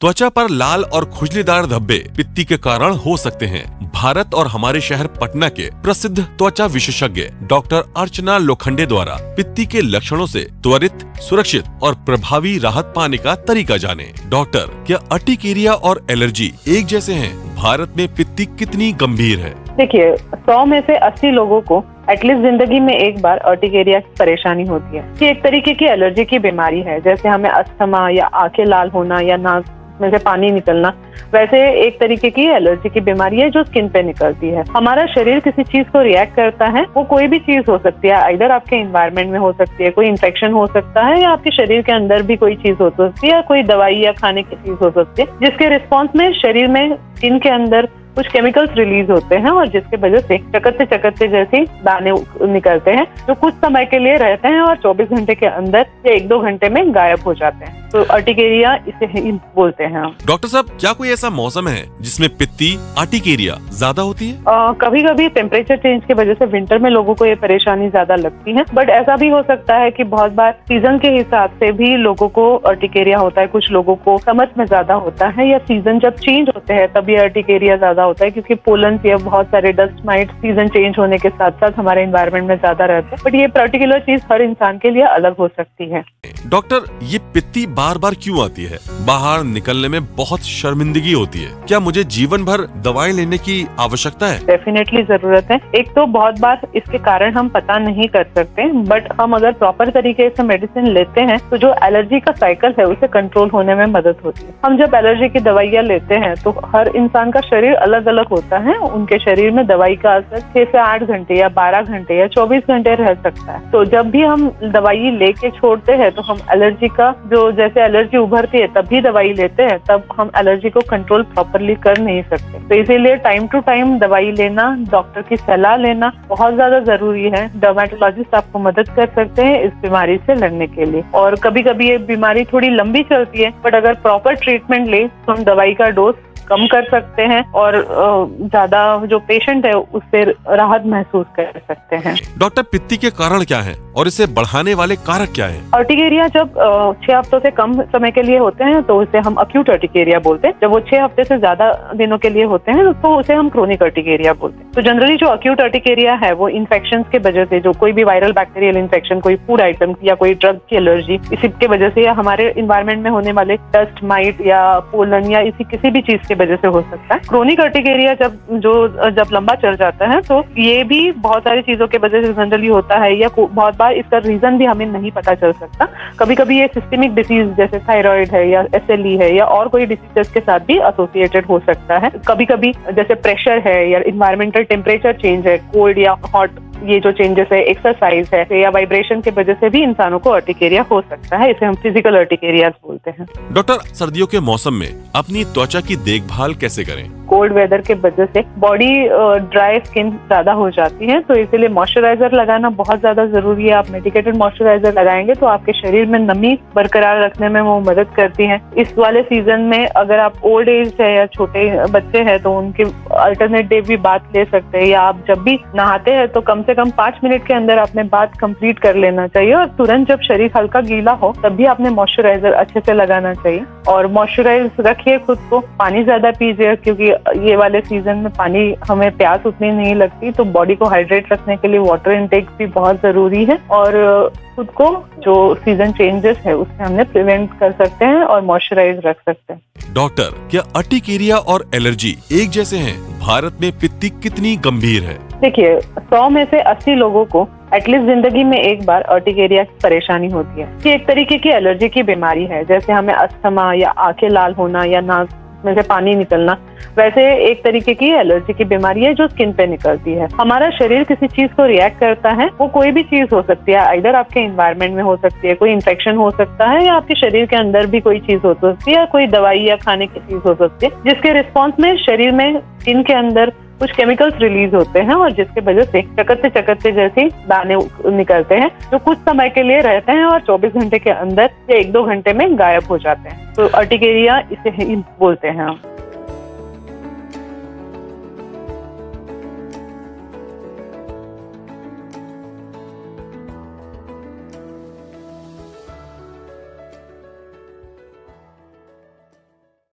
त्वचा पर लाल और खुजलीदार धब्बे पित्ती के कारण हो सकते हैं। भारत और हमारे शहर पटना के प्रसिद्ध त्वचा विशेषज्ञ डॉक्टर अर्चना लोखंडे द्वारा पित्ती के लक्षणों से त्वरित, सुरक्षित और प्रभावी राहत पाने का तरीका जाने। डॉक्टर, क्या अर्टिकेरिया और एलर्जी एक जैसे हैं? भारत में पित्ती कितनी गंभीर है? देखिए, 100 में से 80 लोगों को एटलीस्ट जिंदगी में एक बार अर्टिकेरिया की परेशानी होती है। ये एक तरीके की एलर्जी की बीमारी है। जैसे हमें अस्थमा या आंखें लाल होना या नाक में से पानी निकलना, वैसे एक तरीके की एलर्जी की बीमारी है जो स्किन पे निकलती है। हमारा शरीर किसी चीज को रिएक्ट करता है, वो कोई भी चीज हो सकती है, इधर आपके एनवायरनमेंट में हो सकती है, कोई इन्फेक्शन हो सकता है, या आपके शरीर के अंदर भी कोई चीज हो सकती है, या कोई दवाई या खाने की चीज हो सकती है, जिसके रिस्पॉन्स में शरीर में स्किन के अंदर कुछ केमिकल्स रिलीज होते हैं और जिसके वजह से चकत्ते जैसे दाने निकलते हैं जो कुछ समय के लिए रहते हैं और 24 घंटे के अंदर या 1-2 घंटे में गायब हो जाते हैं। तो अर्टिकेरिया इसे ही बोलते हैं। डॉक्टर साहब, क्या कोई ऐसा मौसम है जिसमें पित्ती अर्टिकेरिया ज्यादा होती है? कभी कभी टेम्परेचर चेंज की वजह से विंटर में लोगों को ये परेशानी ज्यादा लगती है, बट ऐसा भी हो सकता है कि बहुत बार सीजन के हिसाब से भी लोगों को अर्टिकेरिया होता है। कुछ लोगों को समर में ज्यादा होता है, या सीजन जब चेंज होते हैं तब ये अर्टिकेरिया ज्यादा होता है, क्योंकि पोलन या बहुत सारे डस्ट माइट सीजन चेंज होने के साथ साथ हमारे एनवायरनमेंट में ज्यादा रहते हैं। बट ये पर्टिकुलर चीज हर इंसान के लिए अलग हो सकती है। डॉक्टर, ये पित्ती बार बार क्यों आती है? बाहर निकलने में बहुत शर्मिंदगी होती है। क्या मुझे जीवन भर दवाई लेने की आवश्यकता है? डेफिनेटली जरूरत है। एक तो बहुत बार इसके कारण हम पता नहीं कर सकते, बट हम अगर प्रॉपर तरीके से मेडिसिन लेते हैं तो जो एलर्जी का साइकिल है उसे कंट्रोल होने में मदद होती है। हम जब एलर्जी की दवाइयाँ लेते हैं तो हर इंसान का शरीर अलग अलग होता है। उनके शरीर में दवाई का असर 6 से 8 घंटे या 12 घंटे या 24 घंटे रह सकता है। तो जब भी हम दवाई लेके छोड़ते हैं तो हम एलर्जी का जैसे एलर्जी उभरती है तभी दवाई लेते हैं, तब हम एलर्जी को कंट्रोल प्रॉपरली कर नहीं सकते। तो इसीलिए टाइम टू टाइम दवाई लेना, डॉक्टर की सलाह लेना बहुत ज्यादा जरूरी है। डर्मेटोलॉजिस्ट आपको मदद कर सकते हैं इस बीमारी से लड़ने के लिए। और कभी कभी ये बीमारी थोड़ी लंबी चलती है, बट अगर प्रॉपर ट्रीटमेंट ले तो हम दवाई का डोज कम कर सकते हैं और ज्यादा जो पेशेंट है उससे राहत महसूस कर सकते हैं। डॉक्टर, पित्ती के कारण क्या है और इसे बढ़ाने वाले कारक क्या है? अर्टिकेरिया जब 6 हफ्तों से कम समय के लिए होते हैं तो उसे हम अक्यूट अर्टिकेरिया बोलते हैं। जब वो 6 हफ्ते से ज्यादा दिनों के लिए होते हैं तो उसे हम क्रोनिक अर्टिकेरिया बोलते हैं। तो जनरली जो अक्यूट अर्टिकेरिया है वो इन्फेक्शन के वजह से, जो कोई भी वायरल बैक्टीरियल इन्फेक्शन, कोई फूड आइटम या कोई ड्रग की एलर्जी, इसी के वजह से, या हमारे इन्वायरमेंट में होने वाले डस्ट माइट या पोलन या इसी किसी भी चीज की वजह से हो सकता है। क्रोनिक अर्टिकेरिया जब लंबा चल जाता है तो ये भी बहुत सारी चीजों के वजह से जनरली होता है, या बहुत बार इसका रीजन भी हमें नहीं पता चल सकता। कभी कभी ये सिस्टेमिक डिसीज जैसे थायराइड है या SLE है या और कोई डिसीजेस के साथ भी एसोसिएटेड हो सकता है। कभी कभी जैसे प्रेशर है या इन्वायरमेंटल टेम्परेचर चेंज है, कोल्ड या हॉट, ये जो चेंजेस है, एक्सरसाइज है या वाइब्रेशन की वजह से भी इंसानों को अर्टिकेरिया हो सकता है। इसे हम फिजिकल अर्टिकेरिया बोलते हैं। डॉक्टर, सर्दियों के मौसम में अपनी त्वचा की देखभाल कैसे करें? कोल्ड वेदर के वजह से बॉडी ड्राई स्किन ज्यादा हो जाती है, तो इसीलिए मॉइस्चराइजर लगाना बहुत ज्यादा जरूरी है। आप मेडिकेटेड मॉइस्चराइजर लगाएंगे तो आपके शरीर में नमी बरकरार रखने में वो मदद करती है। इस वाले सीजन में अगर आप ओल्ड एज है या छोटे बच्चे हैं तो उनके अल्टरनेट डे भी बाथ ले सकते हैं, या आप जब भी नहाते हैं तो कम से कम 5 मिनट के अंदर आपने बाथ कंप्लीट कर लेना चाहिए, और तुरंत जब शरीर हल्का गीला हो तब भी आपने मॉइस्चराइजर अच्छे से लगाना चाहिए। और मॉइस्चराइज रखिए खुद को, पानी ज्यादा पीजिए, क्योंकि ये वाले सीजन में पानी हमें प्यास उतनी नहीं लगती, तो बॉडी को हाइड्रेट रखने के लिए वाटर इनटेक भी बहुत जरूरी है। और खुद को जो सीजन चेंजेस है उससे हमने प्रिवेंट कर सकते हैं और मॉइस्चराइज रख सकते हैं। डॉक्टर, क्या अर्टिकेरिया और एलर्जी एक जैसे हैं? भारत में पित्ती कितनी गंभीर है? देखिए, 100 में से 80 लोगों को एटलीस्ट जिंदगी में एक बार अर्टिकेरिया की परेशानी होती है। ये एक तरीके की एलर्जी की बीमारी है। जैसे हमें अस्थमा या आंखें लाल होना या नाक में से पानी निकलना, वैसे एक तरीके की एलर्जी की बीमारी है जो स्किन पे निकलती है। हमारा शरीर किसी चीज को रिएक्ट करता है, वो कोई भी चीज हो सकती है, इधर आपके एनवायरनमेंट में हो सकती है, कोई इन्फेक्शन हो सकता है, या आपके शरीर के अंदर भी कोई चीज हो सकती है, या कोई दवाई या खाने की चीज हो सकती है, जिसके रिस्पॉन्स में शरीर में स्किन के अंदर कुछ केमिकल्स रिलीज होते हैं और जिसके वजह से चकत्ते जैसे दाने निकलते हैं जो कुछ समय के लिए रहते हैं और 24 घंटे के अंदर या 1-2 घंटे में गायब हो जाते हैं। तो अर्टिकेरिया इसे ही बोलते हैं हम।